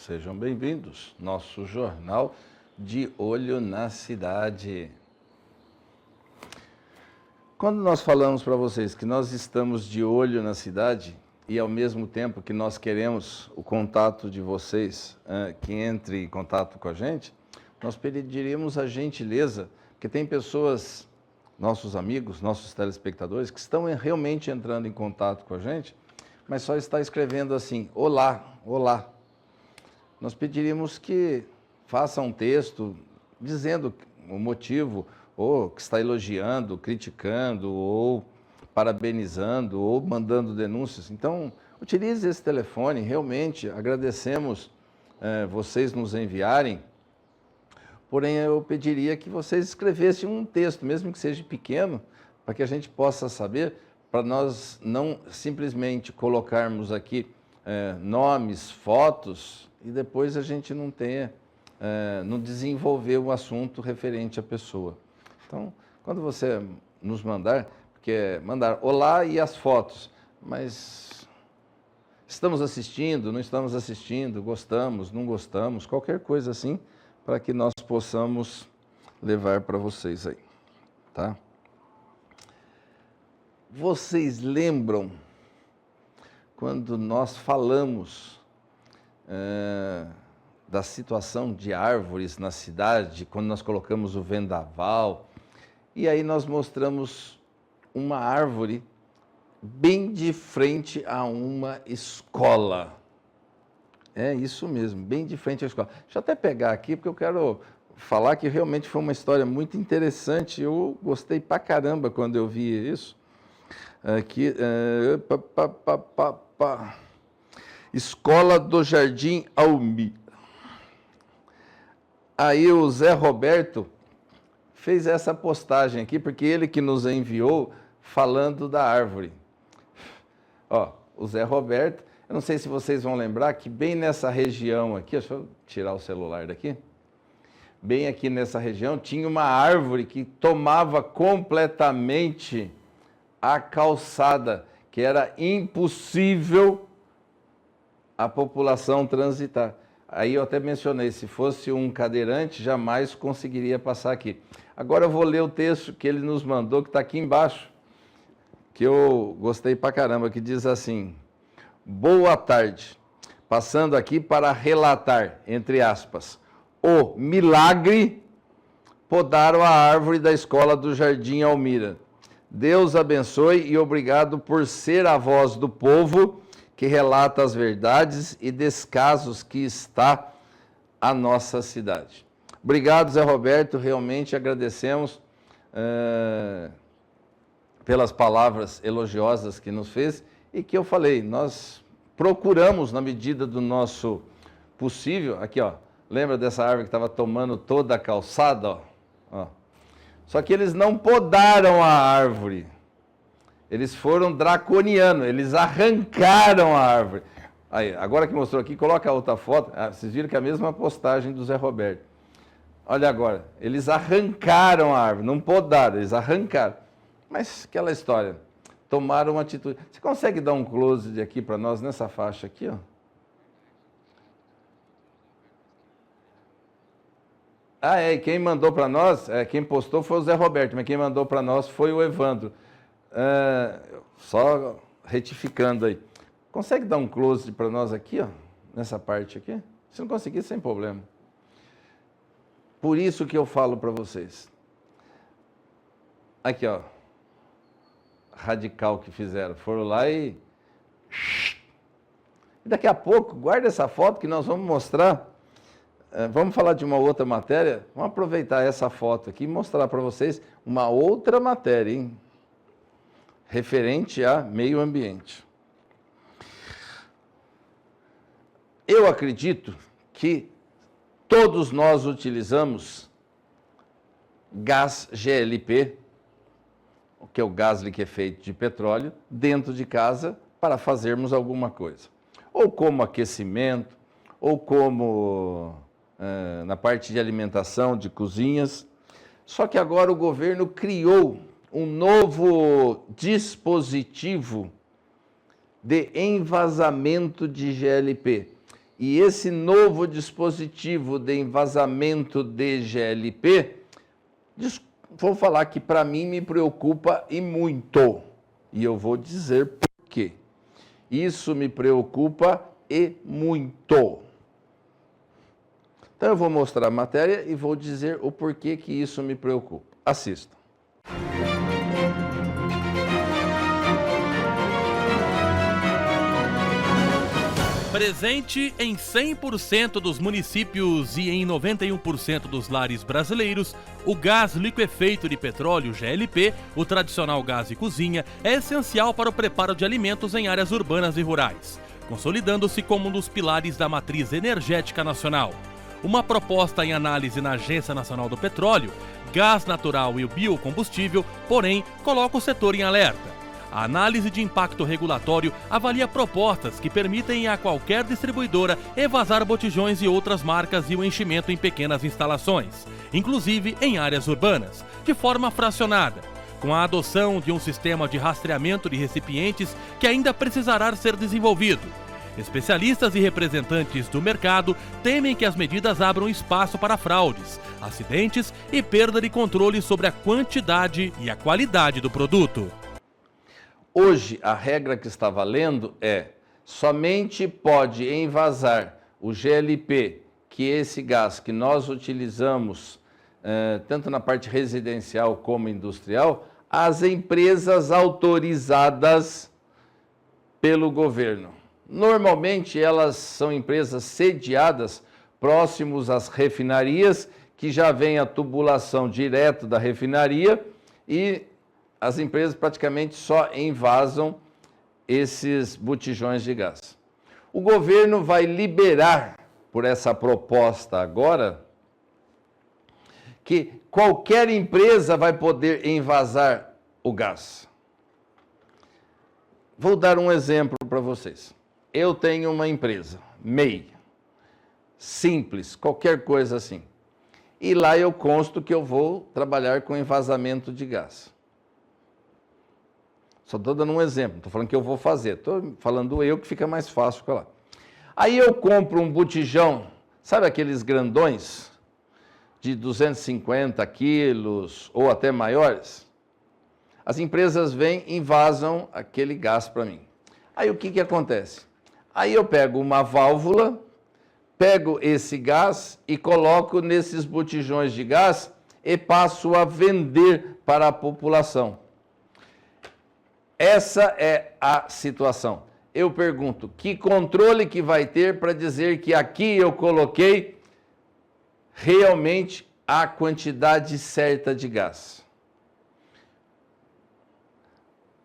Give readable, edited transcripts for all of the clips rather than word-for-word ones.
sejam bem-vindos. Nosso jornal De Olho na Cidade. Quando nós falamos para vocês que nós estamos de olho na cidade e ao mesmo tempo que nós queremos o contato de vocês, que entre em contato com a gente, nós pediríamos a gentileza, porque tem pessoas, nossos amigos, nossos telespectadores, que estão realmente entrando em contato com a gente, mas só está escrevendo assim, olá, olá. Nós pediríamos que faça um texto dizendo o motivo, ou que está elogiando, criticando, ou parabenizando, ou mandando denúncias. Então, utilize esse telefone, realmente agradecemos vocês nos enviarem, porém eu pediria que vocês escrevessem um texto, mesmo que seja pequeno, para que a gente possa saber, para nós não simplesmente colocarmos aqui nomes, fotos, e depois a gente não tenha, não desenvolver o assunto referente à pessoa. Então, quando você nos mandar, porque mandar olá e as fotos, mas estamos assistindo, não estamos assistindo, gostamos, não gostamos, qualquer coisa assim, para que nós possamos levar para vocês aí, tá? Vocês lembram quando nós falamos da situação de árvores na cidade, quando nós colocamos o vendaval, e aí nós mostramos uma árvore bem de frente a uma escola. É isso mesmo, bem de frente à escola. Deixa eu até pegar aqui, porque eu quero falar que realmente foi uma história muito interessante. Eu gostei pra caramba quando eu vi isso. Aqui, Escola do Jardim Almira. Aí o Zé Roberto fez essa postagem aqui, porque ele que nos enviou falando da árvore. Ó, o Zé Roberto, eu não sei se vocês vão lembrar que bem nessa região aqui, deixa eu tirar o celular daqui, bem aqui nessa região tinha uma árvore que tomava completamente a calçada, que era impossível a população transitar. Aí eu até mencionei, se fosse um cadeirante, jamais conseguiria passar aqui. Agora eu vou ler o texto que ele nos mandou, que está aqui embaixo, que eu gostei pra caramba, que diz assim: boa tarde, passando aqui para relatar, entre aspas, o milagre podaram a árvore da escola do Jardim Almira. Deus abençoe e obrigado por ser a voz do povo que relata as verdades e descasos que está a nossa cidade. Obrigado, Zé Roberto, realmente agradecemos pelas palavras elogiosas que nos fez e que eu falei, nós procuramos, na medida do nosso possível, aqui ó, lembra dessa árvore que estava tomando toda a calçada? Ó. Só que eles não podaram a árvore. Eles foram draconianos, eles arrancaram a árvore. Aí, agora que mostrou aqui, coloca a outra foto. Vocês viram que é a mesma postagem do Zé Roberto. Olha agora, eles arrancaram a árvore, não podaram, eles arrancaram. Mas aquela história, tomaram uma atitude. Você consegue dar um close aqui para nós nessa faixa aqui, ó? E quem mandou para nós, quem postou foi o Zé Roberto, mas quem mandou para nós foi o Evandro. Só retificando aí. Consegue dar um close para nós aqui, ó, nessa parte aqui? Se não conseguir, sem problema. Por isso que eu falo para vocês. Aqui, ó. Radical que fizeram. Foram lá e daqui a pouco, guarda essa foto que nós vamos mostrar. Vamos falar de uma outra matéria. Vamos aproveitar essa foto aqui e mostrar para vocês uma outra matéria, hein? Referente a meio ambiente. Eu acredito que todos nós utilizamos gás GLP, que é o gás liquefeito de petróleo, dentro de casa para fazermos alguma coisa. Ou como aquecimento, ou como na parte de alimentação, de cozinhas. Só que agora o governo criou um novo dispositivo de envasamento de GLP, E esse novo dispositivo de envasamento de GLP, vou falar que para mim me preocupa e muito. E eu vou dizer por quê. Isso me preocupa e muito. Então eu vou mostrar a matéria e vou dizer o porquê que isso me preocupa. Assista. Presente em 100% dos municípios e em 91% dos lares brasileiros, o gás liquefeito de petróleo GLP, o tradicional gás de cozinha, é essencial para o preparo de alimentos em áreas urbanas e rurais, consolidando-se como um dos pilares da matriz energética nacional. Uma proposta em análise na Agência Nacional do Petróleo, Gás Natural e o Biocombustível, porém, coloca o setor em alerta. A análise de impacto regulatório avalia propostas que permitem a qualquer distribuidora evasar botijões e outras marcas e o enchimento em pequenas instalações, inclusive em áreas urbanas, de forma fracionada, com a adoção de um sistema de rastreamento de recipientes que ainda precisará ser desenvolvido. Especialistas e representantes do mercado temem que as medidas abram espaço para fraudes, acidentes e perda de controle sobre a quantidade e a qualidade do produto. Hoje, a regra que está valendo é somente pode envasar o GLP, que é esse gás que nós utilizamos tanto na parte residencial como industrial, as empresas autorizadas pelo governo. Normalmente, elas são empresas sediadas próximos às refinarias, que já vem a tubulação direto da refinaria e as empresas praticamente só envasam esses botijões de gás. O governo vai liberar, por essa proposta agora, que qualquer empresa vai poder envasar o gás. Vou dar um exemplo para vocês. Eu tenho uma empresa, MEI, simples, qualquer coisa assim. E lá eu consto que eu vou trabalhar com envasamento de gás. Só estou dando um exemplo, não estou falando que eu vou fazer, estou falando eu que fica mais fácil para lá. Aí eu compro um botijão, sabe aqueles grandões de 250 quilos ou até maiores? As empresas vêm e envasam aquele gás para mim. Aí o que acontece? Aí eu pego uma válvula, pego esse gás e coloco nesses botijões de gás e passo a vender para a população. Essa é a situação. Eu pergunto, que controle que vai ter para dizer que aqui eu coloquei realmente a quantidade certa de gás?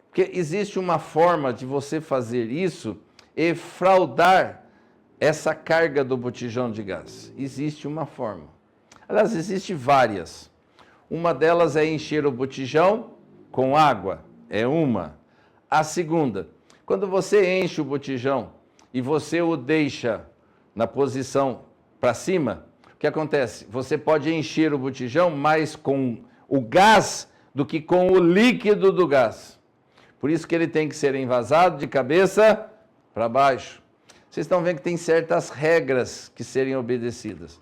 Porque existe uma forma de você fazer isso e fraudar essa carga do botijão de gás. Existe uma forma. Aliás, existem várias. Uma delas é encher o botijão com água. É uma. A segunda, quando você enche o botijão e você o deixa na posição para cima, o que acontece? Você pode encher o botijão mais com o gás do que com o líquido do gás. Por isso que ele tem que ser envasado de cabeça para baixo. Vocês estão vendo que tem certas regras que serem obedecidas.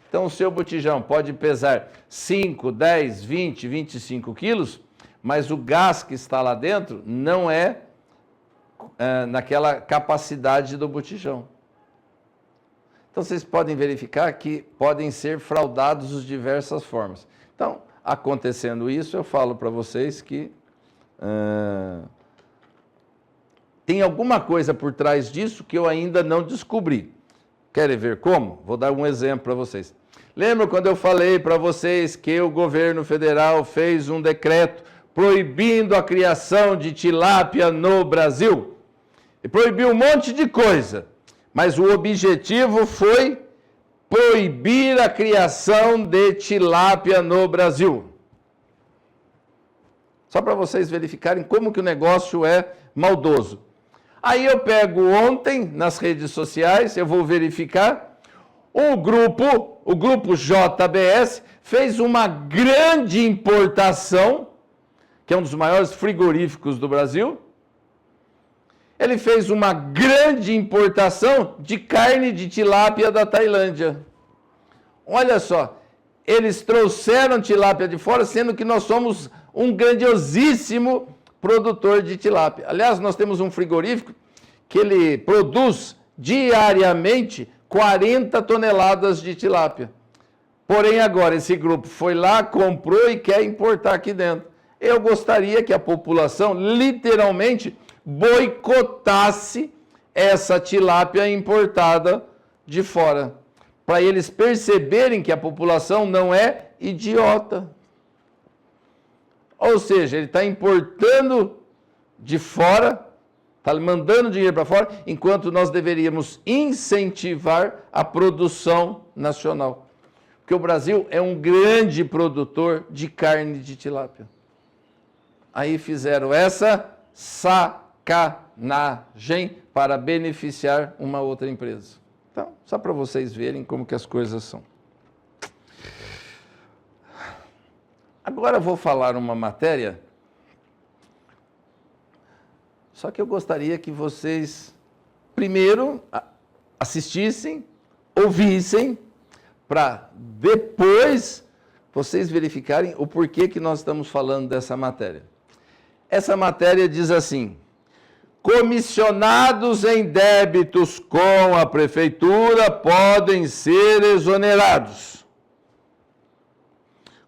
Então, o seu botijão pode pesar 5, 10, 20, 25 quilos, mas o gás que está lá dentro não é naquela capacidade do botijão. Então, vocês podem verificar que podem ser fraudados de diversas formas. Então, acontecendo isso, eu falo para vocês que tem alguma coisa por trás disso que eu ainda não descobri. Querem ver como? Vou dar um exemplo para vocês. Lembra quando eu falei para vocês que o governo federal fez um decreto proibindo a criação de tilápia no Brasil? E proibiu um monte de coisa, mas o objetivo foi proibir a criação de tilápia no Brasil. Só para vocês verificarem como que o negócio é maldoso. Aí eu pego ontem, nas redes sociais, eu vou verificar, o grupo JBS fez uma grande importação, que é um dos maiores frigoríficos do Brasil, Ele fez uma grande importação de carne de tilápia da Tailândia. Olha só, eles trouxeram tilápia de fora, sendo que nós somos um grandiosíssimo produtor de tilápia. Aliás, nós temos um frigorífico que ele produz diariamente 40 toneladas de tilápia. Porém, agora esse grupo foi lá, comprou e quer importar aqui dentro. Eu gostaria que a população, literalmente, boicotasse essa tilápia importada de fora, para eles perceberem que a população não é idiota. Ou seja, ele está importando de fora, está mandando dinheiro para fora, enquanto nós deveríamos incentivar a produção nacional. Porque o Brasil é um grande produtor de carne de tilápia. Aí fizeram essa sacanagem para beneficiar uma outra empresa. Então, só para vocês verem como que as coisas são. Agora eu vou falar uma matéria, só que eu gostaria que vocês, primeiro, assistissem, ouvissem, para depois vocês verificarem o porquê que nós estamos falando dessa matéria. Essa matéria diz assim: comissionados em débitos com a prefeitura podem ser exonerados.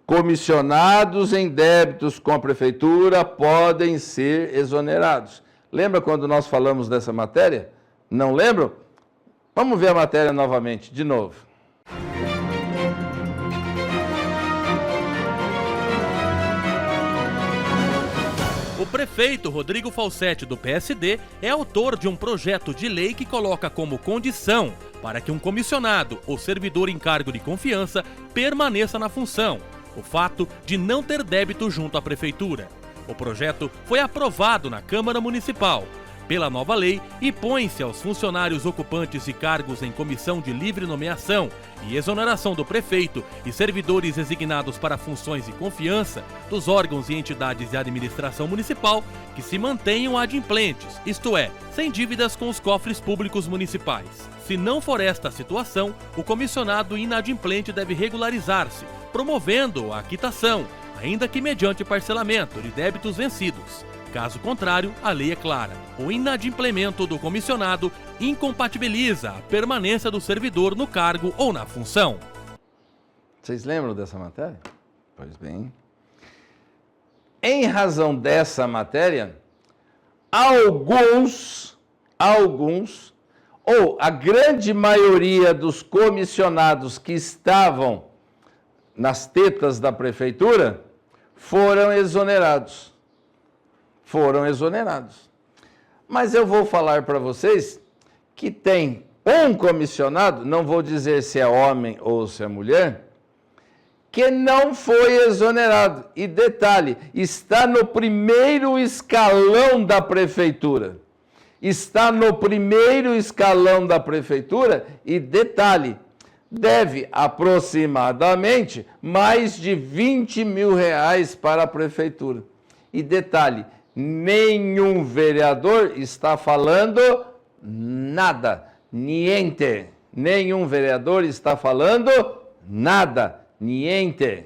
Comissionados em débitos com a prefeitura podem ser exonerados. Lembra quando nós falamos dessa matéria? Não lembram? Vamos ver a matéria novamente, de novo. O prefeito Rodrigo Falsetti, do PSD, é autor de um projeto de lei que coloca como condição para que um comissionado ou servidor em cargo de confiança permaneça na função o fato de não ter débito junto à prefeitura. O projeto foi aprovado na Câmara Municipal pela nova lei e põe-se aos funcionários ocupantes de cargos em comissão de livre nomeação e exoneração do prefeito e servidores designados para funções de confiança dos órgãos e entidades de administração municipal que se mantenham adimplentes, isto é, sem dívidas com os cofres públicos municipais. Se não for esta a situação, o comissionado inadimplente deve regularizar-se, promovendo a quitação, ainda que mediante parcelamento de débitos vencidos. Caso contrário, a lei é clara. O inadimplemento do comissionado incompatibiliza a permanência do servidor no cargo ou na função. Vocês lembram dessa matéria? Pois bem. Em razão dessa matéria, alguns, ou a grande maioria dos comissionados que estavam nas tetas da prefeitura foram exonerados. Mas eu vou falar para vocês que tem um comissionado, não vou dizer se é homem ou se é mulher, que não foi exonerado. E detalhe, está no primeiro escalão da prefeitura. E detalhe, deve aproximadamente mais de 20 mil reais para a prefeitura. E detalhe, nenhum vereador está falando nada, niente. Nenhum vereador está falando nada, niente.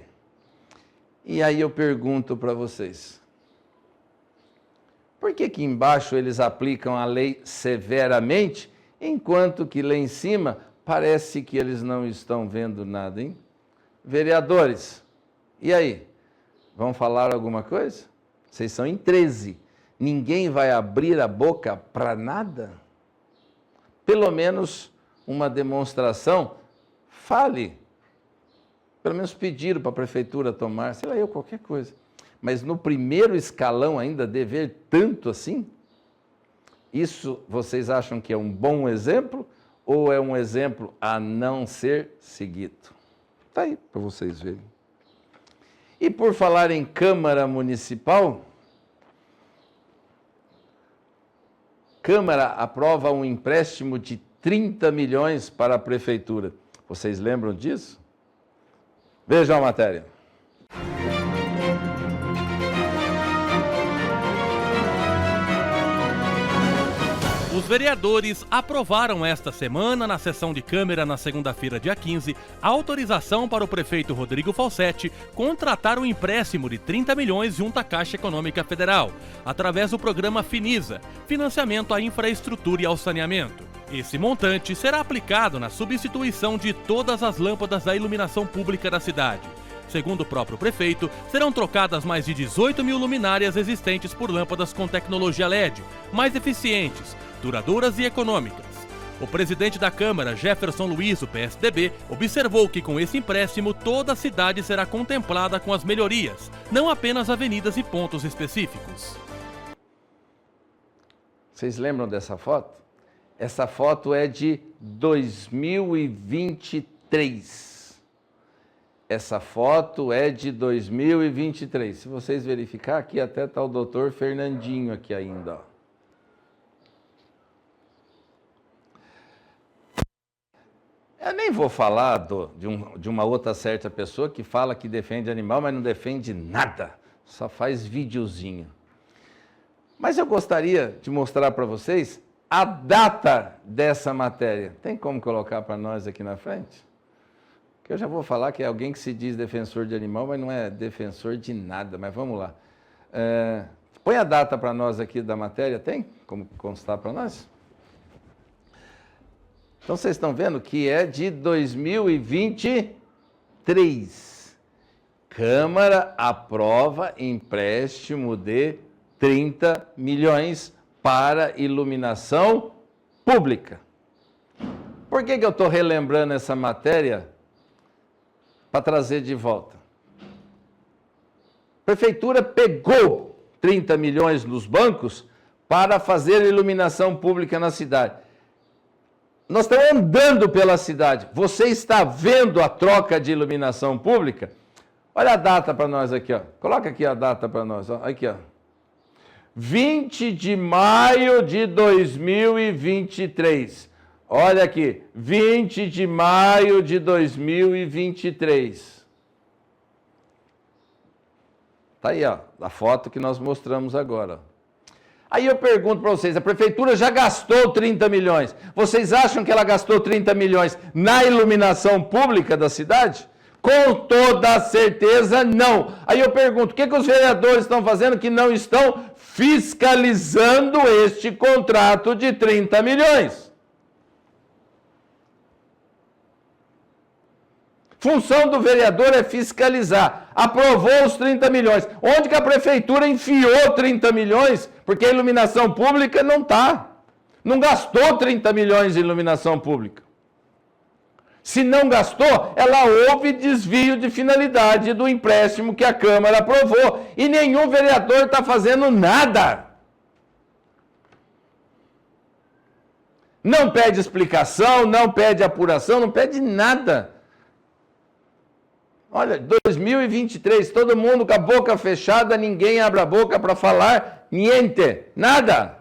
E aí eu pergunto para vocês, por que embaixo eles aplicam a lei severamente, enquanto que lá em cima parece que eles não estão vendo nada, hein? Vereadores, e aí? Vão falar alguma coisa? Vocês são em 13. Ninguém vai abrir a boca para nada? Pelo menos uma demonstração, fale. Pelo menos pediram para a prefeitura tomar, sei lá eu, qualquer coisa. Mas no primeiro escalão ainda dever tanto assim? Isso vocês acham que é um bom exemplo ou é um exemplo a não ser seguido? Está aí para vocês verem. E por falar em Câmara Municipal, Câmara aprova um empréstimo de 30 milhões para a Prefeitura. Vocês lembram disso? Vejam a matéria. Os vereadores aprovaram esta semana, na sessão de Câmara na segunda-feira, dia 15, a autorização para o prefeito Rodrigo Falsetti contratar um empréstimo de 30 milhões junto à Caixa Econômica Federal, através do programa Finisa, financiamento à infraestrutura e ao saneamento. Esse montante será aplicado na substituição de todas as lâmpadas da iluminação pública da cidade. Segundo o próprio prefeito, serão trocadas mais de 18 mil luminárias existentes por lâmpadas com tecnologia LED, mais eficientes, duradouras e econômicas. O presidente da Câmara, Jefferson Luiz, do PSDB, observou que com esse empréstimo toda a cidade será contemplada com as melhorias, não apenas avenidas e pontos específicos. Vocês lembram dessa foto? Essa foto é de 2023. Essa foto é de 2023. Se vocês verificar, aqui até está o doutor Fernandinho aqui ainda, ó. Eu nem vou falar de uma outra certa pessoa que fala que defende animal, mas não defende nada, só faz videozinho. Mas eu gostaria de mostrar para vocês a data dessa matéria. Tem como colocar para nós aqui na frente? Que eu já vou falar que é alguém que se diz defensor de animal, mas não é defensor de nada, mas vamos lá. Põe a data para nós aqui da matéria, tem como constar para nós? Então, vocês estão vendo que é de 2023. Câmara aprova empréstimo de 30 milhões para iluminação pública. Por que eu estou relembrando essa matéria? Para trazer de volta. A prefeitura pegou 30 milhões nos bancos para fazer iluminação pública na cidade. Nós estamos andando pela cidade. Você está vendo a troca de iluminação pública? Olha a data para nós aqui, ó. Coloca aqui a data para nós, ó. Aqui, ó. 20 de maio de 2023. Olha aqui, 20 de maio de 2023. Tá aí, ó, a foto que nós mostramos agora. Aí eu pergunto para vocês, a prefeitura já gastou 30 milhões. Vocês acham que ela gastou 30 milhões na iluminação pública da cidade? Com toda certeza, não. Aí eu pergunto, o que os vereadores estão fazendo que não estão fiscalizando este contrato de 30 milhões? Função do vereador é fiscalizar. Aprovou os 30 milhões. Onde que a prefeitura enfiou 30 milhões? Porque a iluminação pública não está. Não gastou 30 milhões em iluminação pública. Se não gastou, ela houve desvio de finalidade do empréstimo que a Câmara aprovou. E nenhum vereador está fazendo nada. Não pede explicação, não pede apuração, não pede nada. Olha, 2023, todo mundo com a boca fechada, ninguém abre a boca para falar, niente, nada.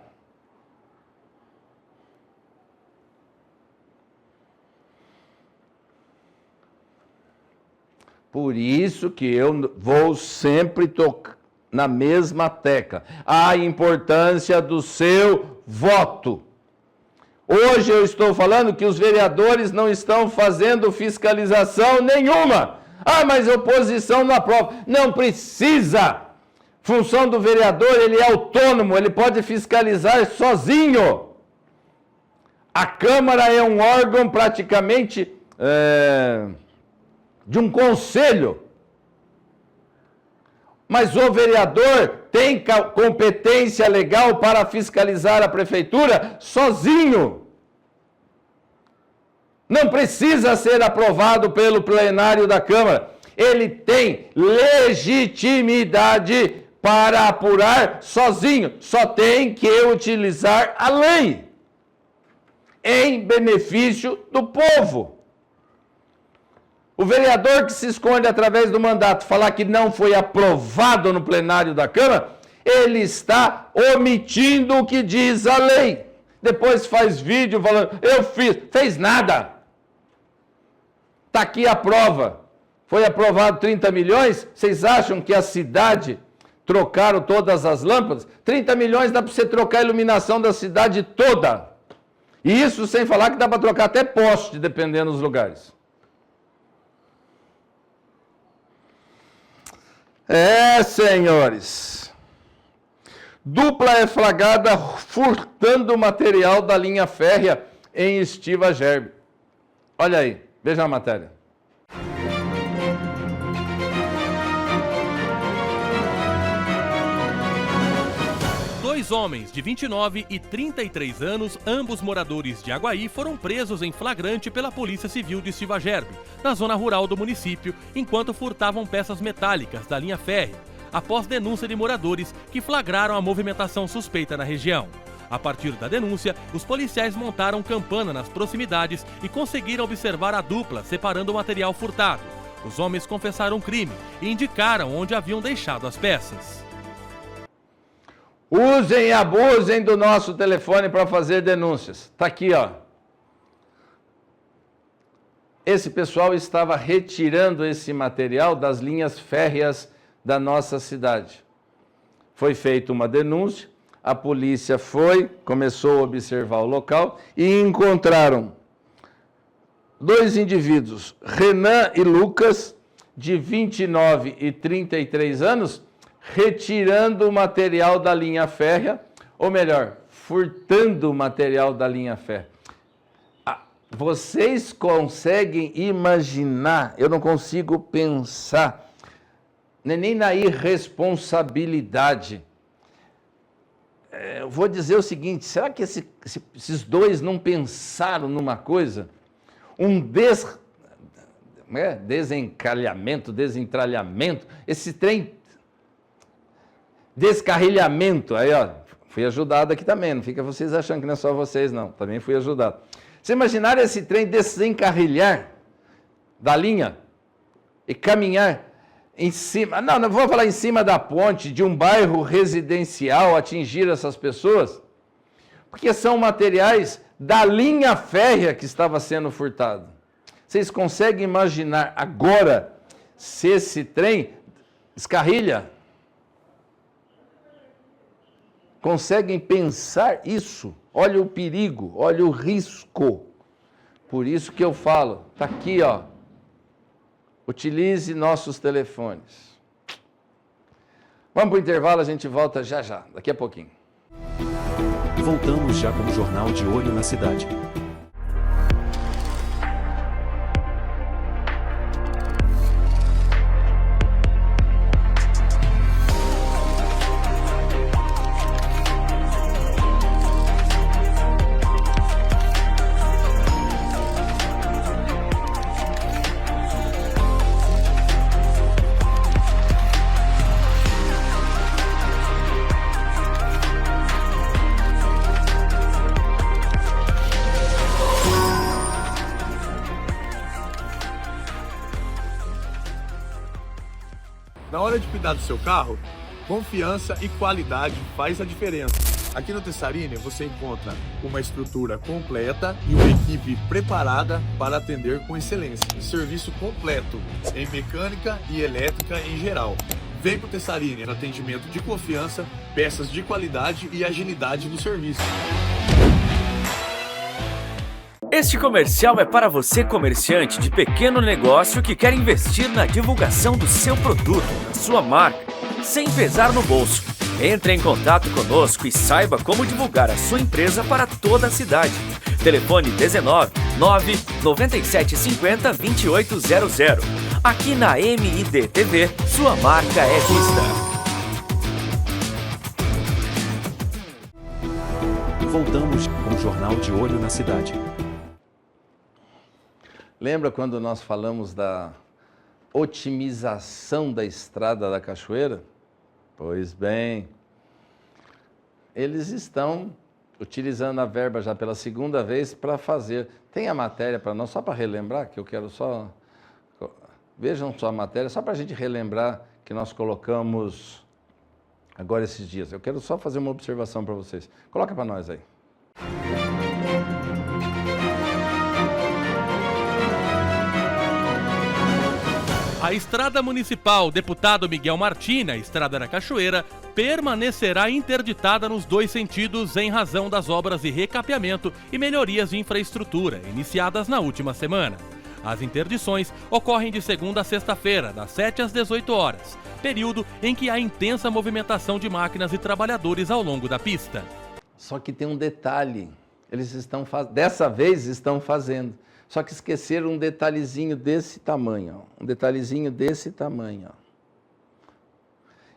Por isso que eu vou sempre tocar na mesma tecla. A importância do seu voto. Hoje eu estou falando que os vereadores não estão fazendo fiscalização nenhuma. Ah, mas a oposição não aprova. Não precisa. Função do vereador, ele é autônomo, ele pode fiscalizar sozinho. A Câmara é um órgão praticamente de um conselho. Mas o vereador tem competência legal para fiscalizar a prefeitura sozinho. Não precisa ser aprovado pelo plenário da Câmara. Ele tem legitimidade para apurar sozinho. Só tem que utilizar a lei em benefício do povo. O vereador que se esconde através do mandato falar que não foi aprovado no plenário da Câmara, ele está omitindo o que diz a lei. Depois faz vídeo falando, eu fiz, fez nada. Está aqui a prova. Foi aprovado 30 milhões, vocês acham que a cidade, trocaram todas as lâmpadas. 30 milhões dá para você trocar a iluminação da cidade toda. E isso sem falar que dá para trocar até poste, dependendo dos lugares. Senhores. Dupla é flagrada furtando material da linha férrea em Estiva Gerbe. Olha aí, veja a matéria. Dois homens de 29 e 33 anos, ambos moradores de Aguaí, foram presos em flagrante pela Polícia Civil de Estiva Gerbe, na zona rural do município, enquanto furtavam peças metálicas da linha férrea, após denúncia de moradores que flagraram a movimentação suspeita na região. A partir da denúncia, os policiais montaram campana nas proximidades e conseguiram observar a dupla separando o material furtado. Os homens confessaram o crime e indicaram onde haviam deixado as peças. Usem e abusem do nosso telefone para fazer denúncias. Está aqui, ó. Esse pessoal estava retirando esse material das linhas férreas da nossa cidade. Foi feita uma denúncia, a polícia começou a observar o local e encontraram dois indivíduos, Renan e Lucas, de 29 e 33 anos, retirando o material da linha férrea, ou melhor, furtando o material da linha férrea. Vocês conseguem imaginar, eu não consigo pensar, nem na irresponsabilidade. Eu vou dizer o seguinte, será que esses dois não pensaram numa coisa? Um desencalhamento, desentralhamento, esse trem, descarrilhamento, aí ó, fui ajudado aqui também, não fica vocês achando que não é só vocês não, também fui ajudado. Você imaginaram esse trem desencarrilhar da linha e caminhar em cima, não vou falar em cima da ponte de um bairro residencial, atingir essas pessoas, porque são materiais da linha férrea que estava sendo furtado. Vocês conseguem imaginar agora se esse trem descarrilha? Conseguem pensar isso? Olha o perigo, olha o risco. Por isso que eu falo, está aqui, ó. Utilize nossos telefones. Vamos para o intervalo, a gente volta já, daqui a pouquinho. Voltamos já com o Jornal de Olho na Cidade. Na hora de cuidar do seu carro, confiança e qualidade faz a diferença. Aqui no Tessarini você encontra uma estrutura completa e uma equipe preparada para atender com excelência. Um serviço completo em mecânica e elétrica em geral. Vem pro Tessarini, atendimento de confiança, peças de qualidade e agilidade no serviço. Este comercial é para você, comerciante de pequeno negócio que quer investir na divulgação do seu produto, da sua marca, sem pesar no bolso. Entre em contato conosco e saiba como divulgar a sua empresa para toda a cidade. Telefone 19 9 97 50 2800. Aqui na MID TV, sua marca é vista. Voltamos com o Jornal de Olho na Cidade. Lembra quando nós falamos da otimização da estrada da Cachoeira? Pois bem, eles estão utilizando a verba já pela segunda vez para fazer. Tem a matéria para nós, só para relembrar, que eu quero só... Vejam só a matéria, só para a gente relembrar que nós colocamos agora esses dias. Eu quero só fazer uma observação para vocês. Coloca para nós aí. A estrada municipal Deputado Miguel Martins, a Estrada da Cachoeira, permanecerá interditada nos dois sentidos em razão das obras de recapeamento e melhorias de infraestrutura iniciadas na última semana. As interdições ocorrem de segunda a sexta-feira, das 7 às 18 horas, período em que há intensa movimentação de máquinas e trabalhadores ao longo da pista. Só que tem um detalhe, dessa vez estão fazendo. Só que esqueceram um detalhezinho desse tamanho, ó. Um detalhezinho desse tamanho. Ó.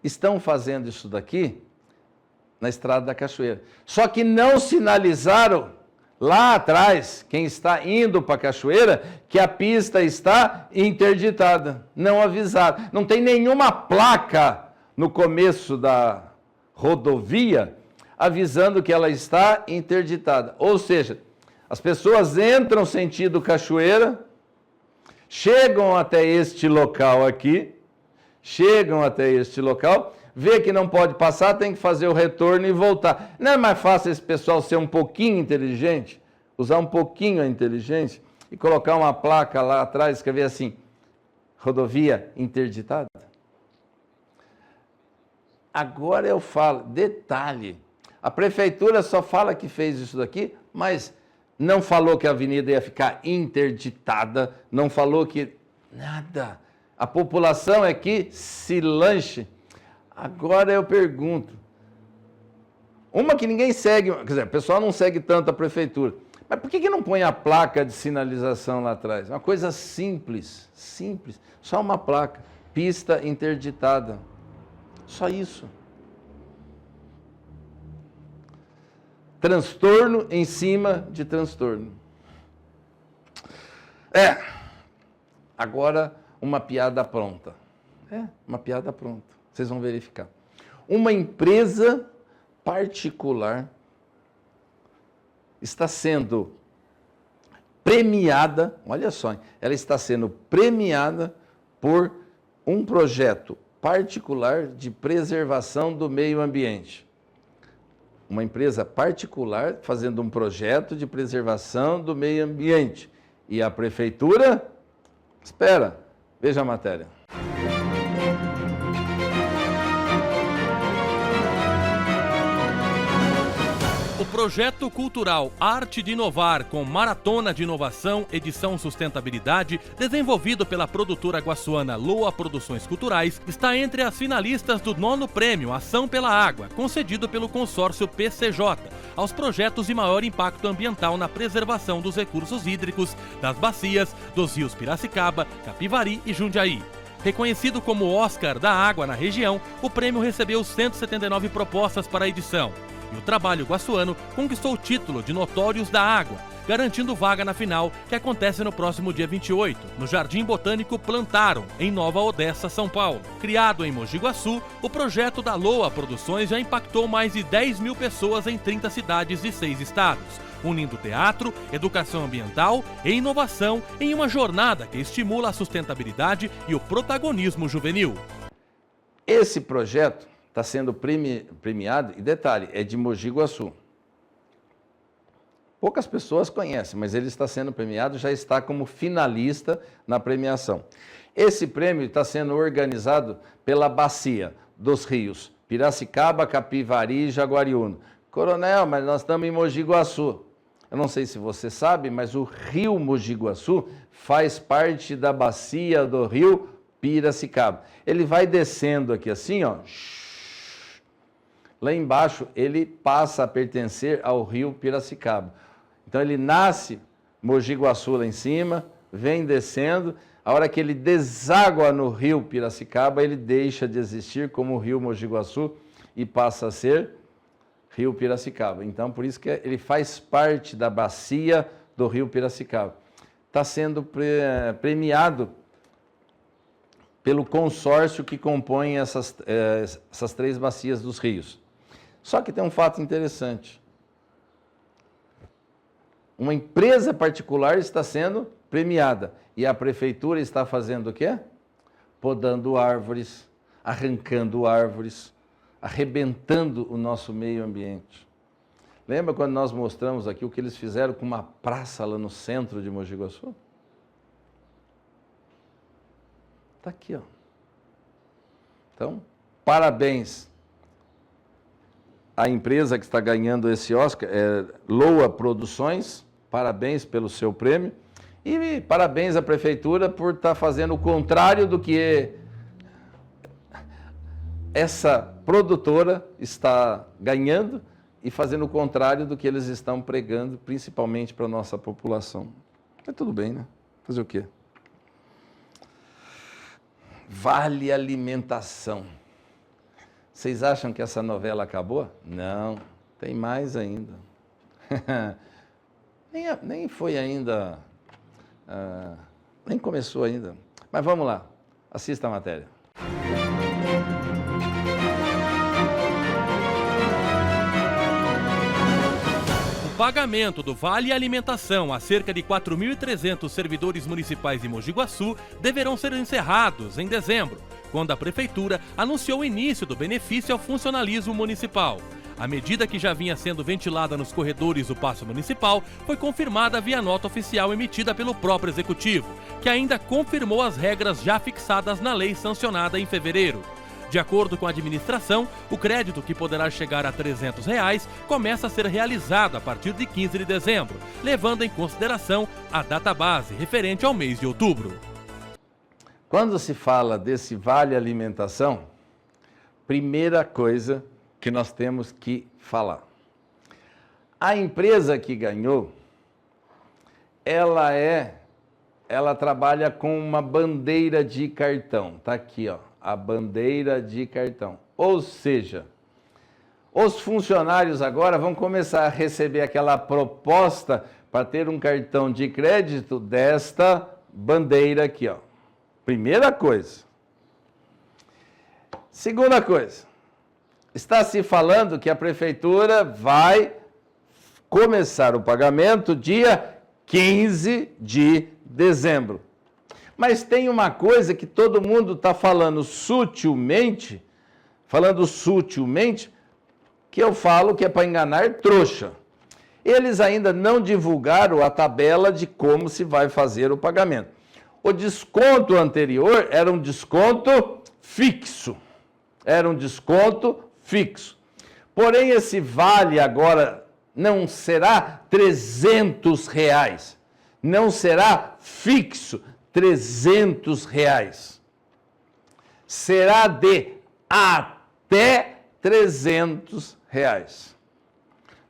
Estão fazendo isso daqui na Estrada da Cachoeira. Só que não sinalizaram lá atrás, quem está indo para a Cachoeira, que a pista está interditada. Não avisaram. Não tem nenhuma placa no começo da rodovia avisando que ela está interditada. Ou seja, as pessoas entram sentido Cachoeira, chegam até este local aqui, vê que não pode passar, tem que fazer o retorno e voltar. Não é mais fácil esse pessoal ser um pouquinho inteligente, usar um pouquinho a inteligência e colocar uma placa lá atrás, escrever assim, rodovia interditada? Agora eu falo, detalhe, a prefeitura só fala que fez isso daqui, mas não falou que a avenida ia ficar interditada, não falou que nada. A população é que se lanche. Agora eu pergunto, uma que ninguém segue, quer dizer, o pessoal não segue tanto a prefeitura, mas por que não põe a placa de sinalização lá atrás? Uma coisa simples, só uma placa, pista interditada, só isso. Transtorno em cima de transtorno. Agora uma piada pronta. Uma piada pronta. Vocês vão verificar. Uma empresa particular está sendo premiada, olha só, ela está sendo premiada por um projeto particular de preservação do meio ambiente. Uma empresa particular fazendo um projeto de preservação do meio ambiente. E a prefeitura? Espera, veja a matéria. O projeto cultural Arte de Inovar, com Maratona de Inovação, edição Sustentabilidade, desenvolvido pela produtora guaçuana Loa Produções Culturais, está entre as finalistas do 9º Prêmio Ação pela Água, concedido pelo consórcio PCJ, aos projetos de maior impacto ambiental na preservação dos recursos hídricos, das bacias, dos rios Piracicaba, Capivari e Jundiaí. Reconhecido como Oscar da Água na região, o prêmio recebeu 179 propostas para a edição. E o trabalho guaçuano conquistou o título de Notórios da Água, garantindo vaga na final, que acontece no próximo dia 28, no Jardim Botânico Plantarum, em Nova Odessa, São Paulo. Criado em Mogi Guaçu, o projeto da Loa Produções já impactou mais de 10 mil pessoas em 30 cidades de 6 estados, unindo teatro, educação ambiental e inovação em uma jornada que estimula a sustentabilidade e o protagonismo juvenil. Esse projeto está sendo premiado, e detalhe, é de Mogi Guaçu. Poucas pessoas conhecem, mas ele está sendo premiado, já está como finalista na premiação. Esse prêmio está sendo organizado pela Bacia dos Rios Piracicaba, Capivari e Jaguariúna. Coronel, mas nós estamos em Mogi Guaçu. Eu não sei se você sabe, mas o rio Mogi Guaçu faz parte da bacia do rio Piracicaba. Ele vai descendo aqui assim, ó. Lá embaixo, ele passa a pertencer ao rio Piracicaba. Então, ele nasce Mogi Guaçu lá em cima, vem descendo. A hora que ele deságua no rio Piracicaba, ele deixa de existir como rio Mogi Guaçu e passa a ser rio Piracicaba. Então, por isso que ele faz parte da bacia do rio Piracicaba. Está sendo premiado pelo consórcio que compõe essas 3 bacias dos rios. Só que tem um fato interessante. Uma empresa particular está sendo premiada e a prefeitura está fazendo o quê? Podando árvores, arrancando árvores, arrebentando o nosso meio ambiente. Lembra quando nós mostramos aqui o que eles fizeram com uma praça lá no centro de Mogi Guaçu? Está aqui, ó. Então, parabéns à empresa que está ganhando esse Oscar, Loa Produções, parabéns pelo seu prêmio. E parabéns à prefeitura por estar fazendo o contrário do que essa produtora está ganhando e fazendo o contrário do que eles estão pregando, principalmente para a nossa população. Mas tudo bem, né? Fazer o quê? Vale Alimentação. Vocês acham que essa novela acabou? Não, tem mais ainda. nem foi ainda, nem começou ainda. Mas vamos lá, assista a matéria. O pagamento do Vale Alimentação a cerca de 4.300 servidores municipais de Mogi Guaçu deverão ser encerrados em dezembro, quando a Prefeitura anunciou o início do benefício ao funcionalismo municipal. A medida, que já vinha sendo ventilada nos corredores do Paço Municipal, foi confirmada via nota oficial emitida pelo próprio Executivo, que ainda confirmou as regras já fixadas na lei sancionada em fevereiro. De acordo com a administração, o crédito, que poderá chegar a R$ 300, começa a ser realizado a partir de 15 de dezembro, levando em consideração a data base referente ao mês de outubro. Quando se fala desse Vale Alimentação, primeira coisa que nós temos que falar. A empresa que ganhou, ela trabalha com uma bandeira de cartão. Tá aqui, ó, a bandeira de cartão. Ou seja, os funcionários agora vão começar a receber aquela proposta para ter um cartão de crédito desta bandeira aqui, ó. Primeira coisa. Segunda coisa, está se falando que a prefeitura vai começar o pagamento dia 15 de dezembro. Mas tem uma coisa que todo mundo está falando sutilmente, que eu falo que é para enganar trouxa. Eles ainda não divulgaram a tabela de como se vai fazer o pagamento. O desconto anterior era um desconto fixo. Porém, esse vale agora não será R$ 300, não será fixo R$ 300. Será de até R$ 300.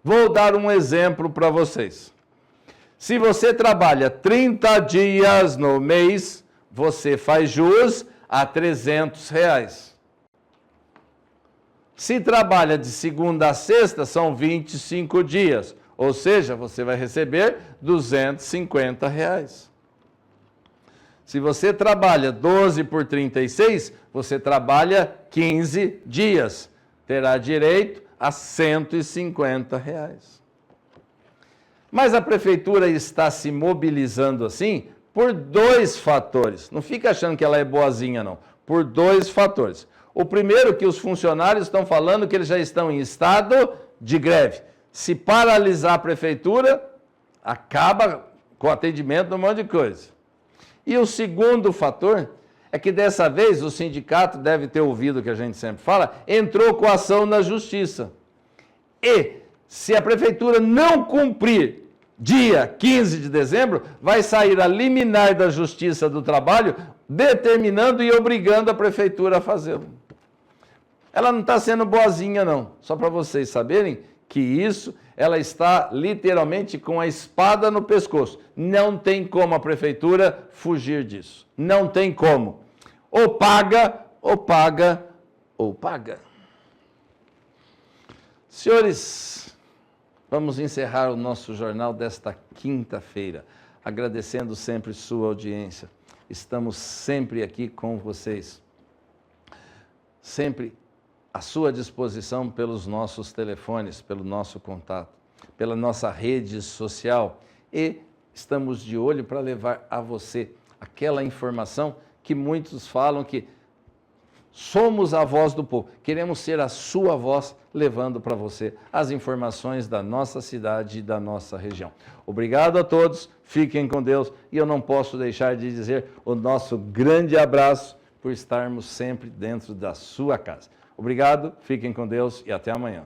Vou dar um exemplo para vocês. Se você trabalha 30 dias no mês, você faz jus a R$ 300. Se trabalha de segunda a sexta, são 25 dias. Ou seja, você vai receber R$ 250. Se você trabalha 12 por 36, você trabalha 15 dias. Terá direito a R$ 150. Mas a prefeitura está se mobilizando assim por dois fatores. Não fica achando que ela é boazinha, não. Por dois fatores. O primeiro, que os funcionários estão falando que eles já estão em estado de greve. Se paralisar a prefeitura, acaba com o atendimento de um monte de coisa. E o segundo fator é que dessa vez o sindicato, deve ter ouvido o que a gente sempre fala, entrou com ação na justiça. E se a prefeitura não cumprir dia 15 de dezembro, vai sair a liminar da Justiça do Trabalho determinando e obrigando a prefeitura a fazê-lo. Ela não está sendo boazinha, não. Só para vocês saberem que isso, ela está literalmente com a espada no pescoço. Não tem como a prefeitura fugir disso. Não tem como. Ou paga, ou paga, ou paga. Senhores, vamos encerrar o nosso jornal desta quinta-feira, agradecendo sempre sua audiência. Estamos sempre aqui com vocês, sempre à sua disposição pelos nossos telefones, pelo nosso contato, pela nossa rede social, e estamos de olho para levar a você aquela informação que muitos falam que somos a voz do povo. Queremos ser a sua voz, levando para você as informações da nossa cidade e da nossa região. Obrigado a todos, fiquem com Deus, e eu não posso deixar de dizer o nosso grande abraço por estarmos sempre dentro da sua casa. Obrigado, fiquem com Deus e até amanhã.